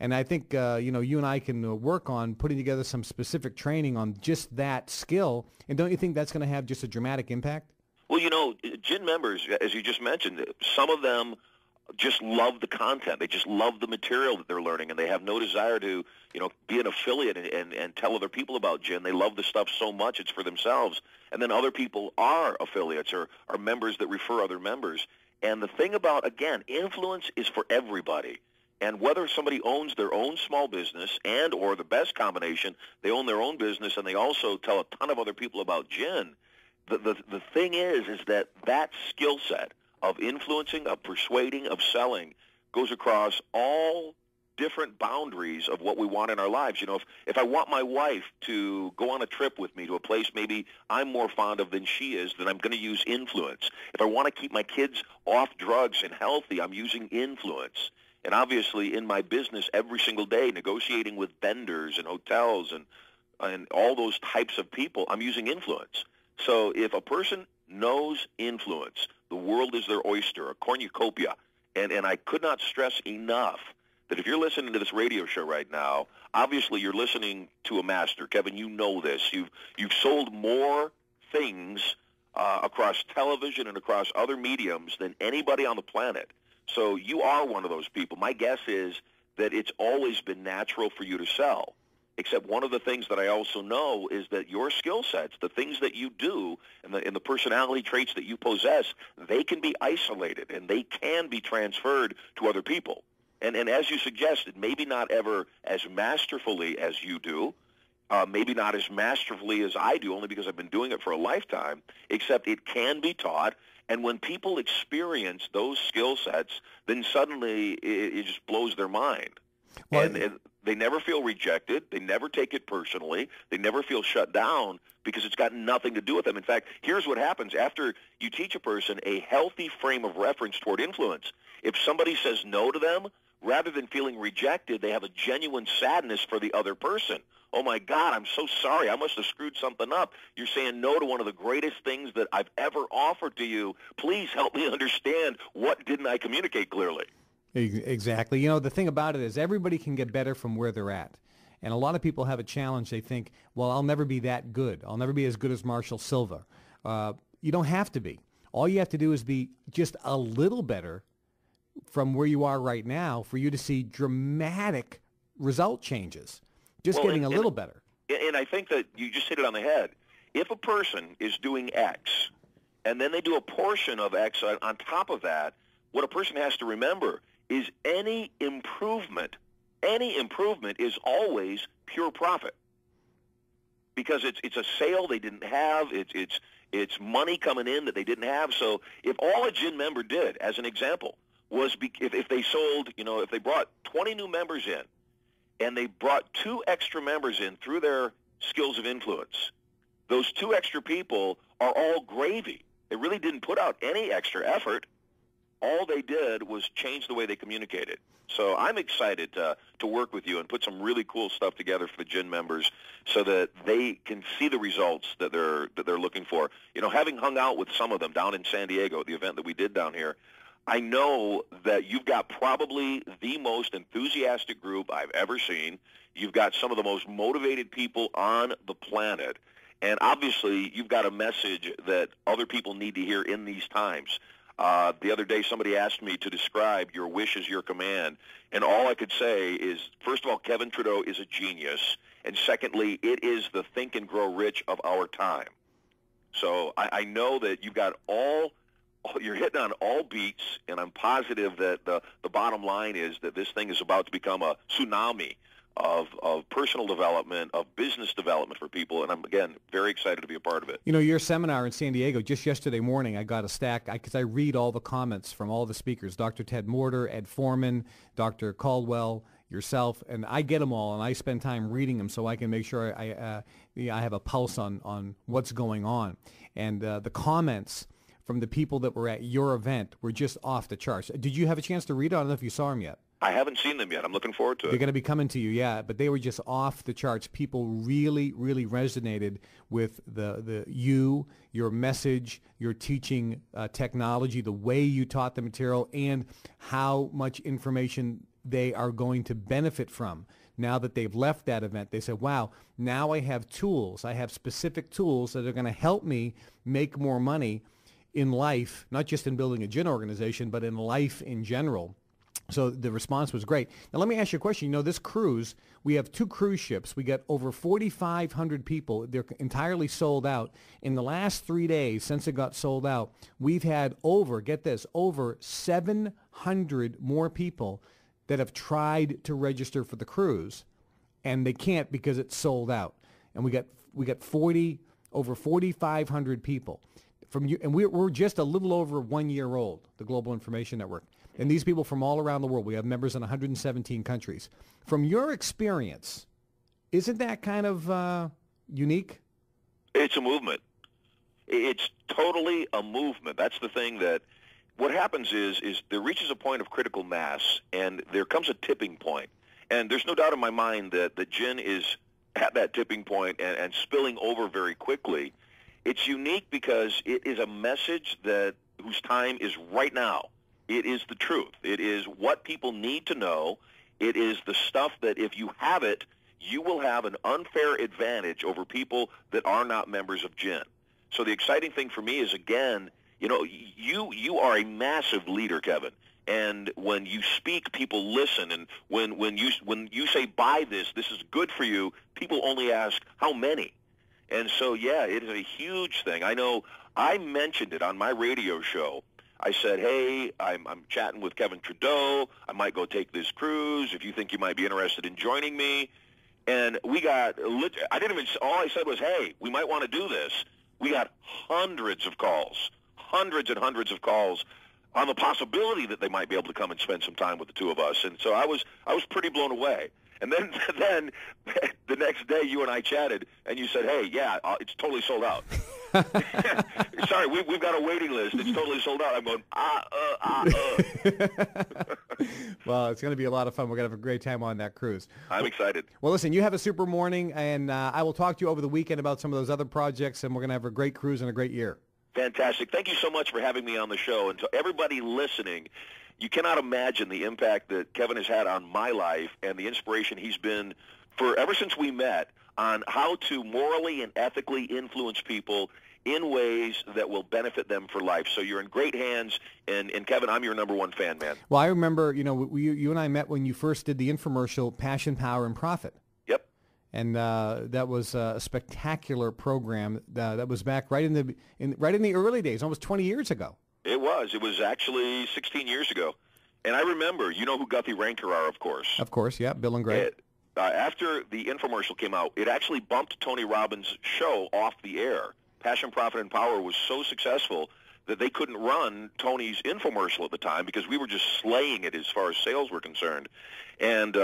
And I think, you and I can work on putting together some specific training on just that skill. And don't you think that's going to have just a dramatic impact? Well, gin members, as you just mentioned, some of them just love the content. They just love the material that they're learning, and they have no desire to, be an affiliate and tell other people about gin. They love the stuff so much it's for themselves. And then other people are affiliates or are members that refer other members. And the thing about, again, influence is for everybody. And whether somebody owns their own small business and or the best combination, they own their own business and they also tell a ton of other people about gin, the thing is that skill set of influencing, of persuading, of selling goes across all different boundaries of what we want in our lives. If I want my wife to go on a trip with me to a place maybe I'm more fond of than she is, then I'm going to use influence. If I want to keep my kids off drugs and healthy, I'm using influence. And obviously in my business every single day, negotiating with vendors and hotels and all those types of people, I'm using influence. So if a person knows influence, the world is their oyster, a cornucopia. And I could not stress enough that if you're listening to this radio show right now, obviously you're listening to a master. Kevin, you know this. You've sold more things across television and across other mediums than anybody on the planet. So you are one of those people. My guess is that it's always been natural for you to sell. Except one of the things that I also know is that your skill sets, the things that you do, and the personality traits that you possess, they can be isolated and they can be transferred to other people. And as you suggested, maybe not ever as masterfully as you do, maybe not as masterfully as I do, only because I've been doing it for a lifetime, except it can be taught. And when people experience those skill sets, then suddenly it just blows their mind. Well, and they never feel rejected. They never take it personally. They never feel shut down because it's got nothing to do with them. In fact, here's what happens after you teach a person a healthy frame of reference toward influence. If somebody says no to them, rather than feeling rejected, they have a genuine sadness for the other person. Oh, my God, I'm so sorry. I must have screwed something up. You're saying no to one of the greatest things that I've ever offered to you. Please help me understand what didn't I communicate clearly. Exactly. The thing about it is everybody can get better from where they're at. And a lot of people have a challenge. They think, well, I'll never be that good. I'll never be as good as Marshall Silva. You don't have to be. All you have to do is be just a little better from where you are right now for you to see dramatic result changes. Just getting a little better. And I think that you just hit it on the head. If a person is doing X and then they do a portion of X on top of that, what a person has to remember is any improvement is always pure profit, because it's a sale they didn't have. It's money coming in that they didn't have. So if all a gin member did, as an example, was if they sold, if they brought 20 new members in and they brought 2 extra members in through their skills of influence, those 2 extra people are all gravy. They really didn't put out any extra effort. All they did was change the way they communicated. So I'm excited to work with you and put some really cool stuff together for the gin members so that they can see the results that they're looking for. Having hung out with some of them down in San Diego at the event that we did down here, I know that you've got probably the most enthusiastic group I've ever seen. You've got some of the most motivated people on the planet. And obviously, you've got a message that other people need to hear in these times. The other day, somebody asked me to describe your wish as your command. And all I could say is, first of all, Kevin Trudeau is a genius. And secondly, it is the think and grow rich of our time. So I know that you've got you're hitting on all beats, and I'm positive that the bottom line is that this thing is about to become a tsunami of personal development, of business development for people, and I'm, again, very excited to be a part of it. Your seminar in San Diego, just yesterday morning, I got a stack, because I read all the comments from all the speakers, Dr. Ted Morter, Ed Foreman, Dr. Caldwell, yourself, and I get them all, and I spend time reading them so I can make sure I have a pulse on what's going on. And the comments from the people that were at your event were just off the charts. Did you have a chance to read it? I don't know if you saw them yet. I haven't seen them yet. I'm looking forward to it. They're going to be coming to you, yeah, but they were just off the charts. People really, really resonated with your message, your teaching technology, the way you taught the material, and how much information they are going to benefit from. Now that they've left that event, they said, wow, now I have tools. I have specific tools that are going to help me make more money in life, not just in building a gin organization, but in life in general. So the response was great. Now, let me ask you a question. You know, this cruise, we have 2 cruise ships. We got over 4,500 people. They're entirely sold out. In the last 3 days since it got sold out, we've had over, get this, over 700 more people that have tried to register for the cruise, and they can't because it's sold out. And we got over 4,500 people from you, and we're just a little over 1 year old, the Global Information Network. And these people from all around the world, we have members in 117 countries. From your experience, isn't that kind of unique? It's a movement. It's totally a movement. That's the thing that what happens is there reaches a point of critical mass, and there comes a tipping point. And there's no doubt in my mind that the gin is at that tipping point and spilling over very quickly. It's unique because it is a message whose time is right now. It is the truth. It is what people need to know. It is the stuff that if you have it, you will have an unfair advantage over people that are not members of gin. So the exciting thing for me is, again, you know, you are a massive leader, Kevin. And when you speak, people listen. And when you say, buy this is good for you, people only ask, how many? And so, yeah, it is a huge thing. I know I mentioned it on my radio show. I said, hey, I'm chatting with Kevin Trudeau. I might go take this cruise. If you think you might be interested in joining me. And we got, I didn't even, all I said was, hey, we might want to do this. We got hundreds of calls, hundreds and hundreds of calls on the possibility that they might be able to come and spend some time with the two of us. And so I was pretty blown away. And then the next day you and I chatted, and you said, hey, yeah, it's totally sold out. Sorry, we've got a waiting list. It's totally sold out. I'm going, Well, it's going to be a lot of fun. We're going to have a great time on that cruise. I'm excited. Well, listen, you have a super morning, and I will talk to you over the weekend about some of those other projects, and we're going to have a great cruise and a great year. Fantastic. Thank you so much for having me on the show. And to everybody listening, you cannot imagine the impact that Kevin has had on my life and the inspiration he's been for ever since we met on how to morally and ethically influence people in ways that will benefit them for life. So you're in great hands, and Kevin, I'm your number one fan, man. Well, I remember, you know, you and I met when you first did the infomercial Passion, Power, and Profit. Yep. And that was a spectacular program. That was back right in the early days, almost 20 years ago. It was. It was actually 16 years ago. And I remember, you know who Guthrie Ranker are, of course. Of course, yeah, Bill and Greg. After the infomercial came out, it actually bumped Tony Robbins' show off the air. Passion, Profit, and Power was so successful that they couldn't run Tony's infomercial at the time because we were just slaying it as far as sales were concerned. And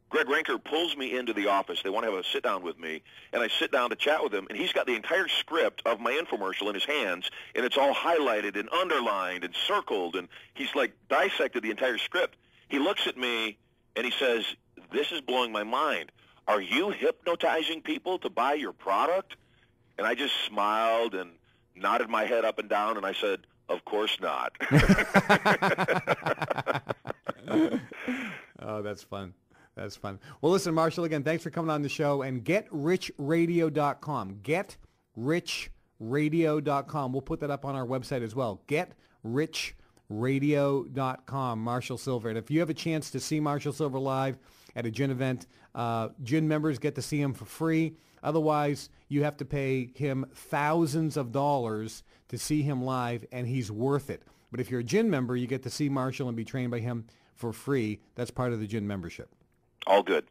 Greg Ranker pulls me into the office. They want to have a sit-down with me, and I sit down to chat with him, and he's got the entire script of my infomercial in his hands, and it's all highlighted and underlined and circled, and he's, like, dissected the entire script. He looks at me, and he says, this is blowing my mind. Are you hypnotizing people to buy your product? And I just smiled and nodded my head up and down, and I said, of course not. Oh, that's fun. That's fun. Well, listen, Marshall, again, thanks for coming on the show. And GetRichRadio.com. GetRichRadio.com. We'll put that up on our website as well. GetRichRadio.com. Marshall Silver. And if you have a chance to see Marshall Silver live at a gin event, gin members get to see him for free. Otherwise, you have to pay him thousands of dollars to see him live, and he's worth it. But if you're a gin member, you get to see Marshall and be trained by him for free. That's part of the gin membership. All good.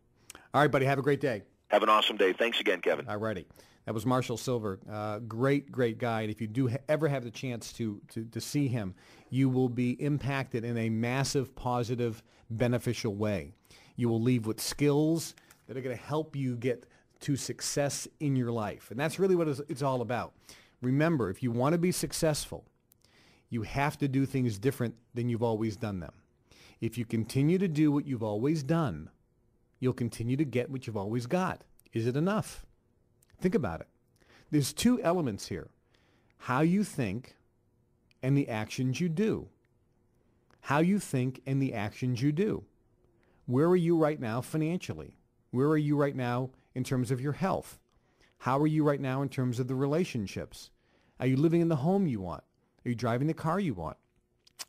All right, buddy. Have a great day. Have an awesome day. Thanks again, Kevin. All righty. That was Marshall Silver. Great, great guy. And if you do ever have the chance to see him, you will be impacted in a massive, positive, beneficial way. You will leave with skills that are going to help you get to success in your life. And that's really what it's all about. Remember, if you want to be successful, you have to do things different than you've always done them. If you continue to do what you've always done, you'll continue to get what you've always got. Is it enough? Think about it. There's two elements here. How you think and the actions you do. How you think and the actions you do. Where are you right now financially? Where are you right now in terms of your health? How are you right now in terms of the relationships? Are you living in the home you want? Are you driving the car you want?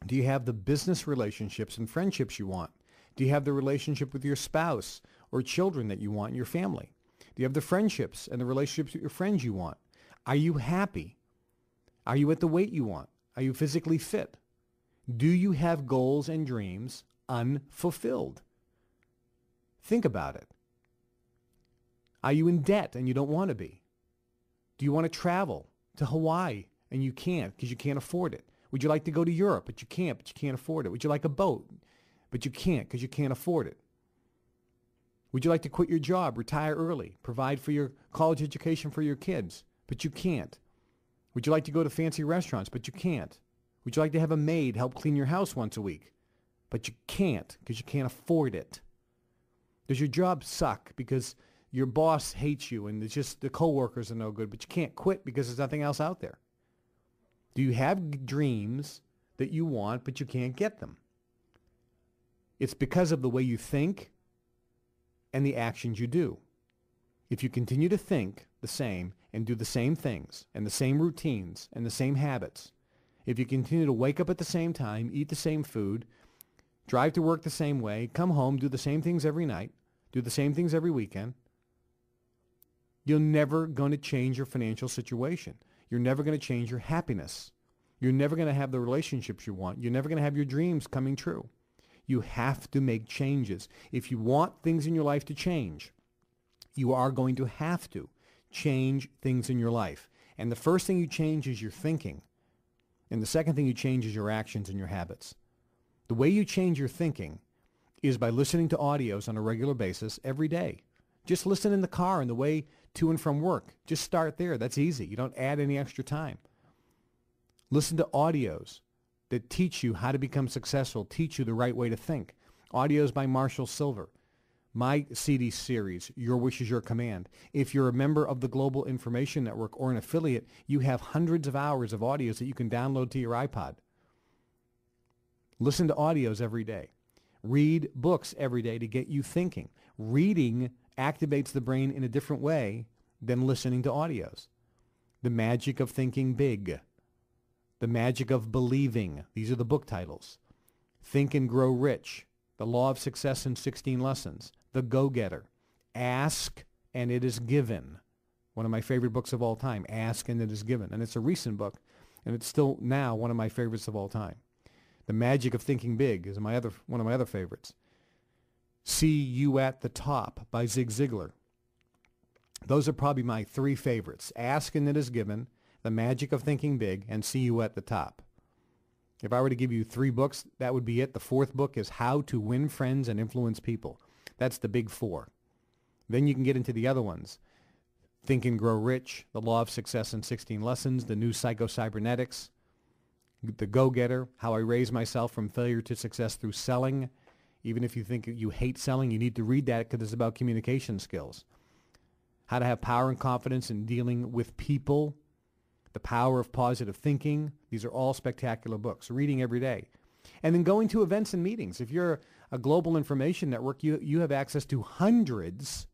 Do you have the business relationships and friendships you want? Do you have the relationship with your spouse or children that you want in your family? Do you have the friendships and the relationships with your friends you want? Are you happy? Are you at the weight you want? Are you physically fit? Do you have goals and dreams unfulfilled? Think about it. Are you in debt and you don't want to be? Do you want to travel to Hawaii and you can't because you can't afford it? Would you like to go to Europe but you can't afford it? Would you like a boat but you can't because you can't afford it? Would you like to quit your job, retire early, provide for your college education for your kids, but you can't? Would you like to go to fancy restaurants, but you can't? Would you like to have a maid help clean your house once a week, but you can't because you can't afford it? Does your job suck because your boss hates you and it's just the coworkers are no good, but you can't quit because there's nothing else out there? Do you have dreams that you want, but you can't get them? It's because of the way you think and the actions you do. If you continue to think the same and do the same things and the same routines and the same habits, if you continue to wake up at the same time, eat the same food, drive to work the same way, come home, do the same things every night, do the same things every weekend, you're never going to change your financial situation. You're never going to change your happiness. You're never going to have the relationships you want. You're never going to have your dreams coming true. You have to make changes. If you want things in your life to change, you are going to have to change things in your life. And the first thing you change is your thinking. And the second thing you change is your actions and your habits. The way you change your thinking is by listening to audios on a regular basis every day. Just listen in the car on the way to and from work. Just start there. That's easy. You don't add any extra time. Listen to audios that teach you how to become successful, teach you the right way to think. Audios by Marshall Silver. My CD series, Your Wish is Your Command. If you're a member of the Global Information Network or an affiliate, you have hundreds of hours of audios that you can download to your iPod. Listen to audios every day. Read books every day to get you thinking. Reading activates the brain in a different way than listening to audios. The Magic of Thinking Big. The Magic of Believing. These are the book titles. Think and Grow Rich. The Law of Success in 16 Lessons. The Go-Getter. Ask and It Is Given. One of my favorite books of all time. Ask and It Is Given. And it's a recent book, and it's still now one of my favorites of all time. The Magic of Thinking Big is one of my other favorites. See You at the Top by Zig Ziglar. Those are probably my three favorites. Ask and It Is Given, The Magic of Thinking Big, and See You at the Top. If I were to give you three books, that would be it. The fourth book is How to Win Friends and Influence People. That's the big four. Then you can get into the other ones. Think and Grow Rich, The Law of Success in 16 Lessons, The New Psycho-Cybernetics, The Go-Getter, How I Raise Myself from Failure to Success Through Selling. Even if you think you hate selling, you need to read that because it's about communication skills. How to Have Power and Confidence in Dealing with People, The Power of Positive Thinking. These are all spectacular books. Reading every day. And then going to events and meetings. If you're a global information network, you have access to hundreds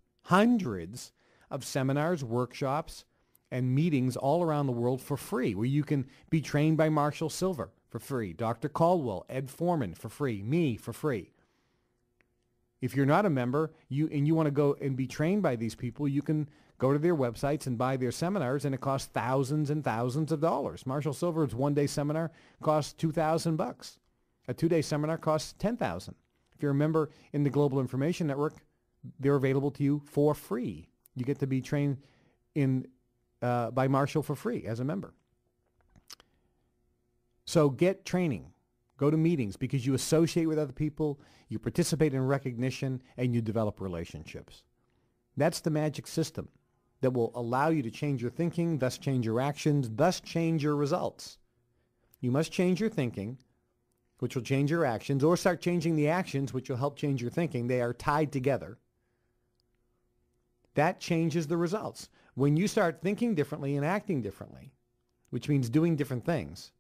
of seminars, workshops, and meetings all around the world for free, where you can be trained by Marshall Silver for free, Dr. Caldwell, Ed Foreman for free, me for free. If you're not a member you want to go and be trained by these people, you can go to their websites and buy their seminars, and it costs thousands and thousands of dollars. Marshall Silver's one-day seminar costs $2,000. A two-day seminar costs $10,000. If you're a member in the Global Information Network, they're available to you for free. You get to be trained by Marshall for free as a member. So get training. Go to meetings because you associate with other people, you participate in recognition, and you develop relationships. That's the magic system that will allow you to change your thinking, thus change your actions, thus change your results. You must change your thinking, which will change your actions, or start changing the actions, which will help change your thinking. They are tied together. That changes the results. When you start thinking differently and acting differently, which means doing different things,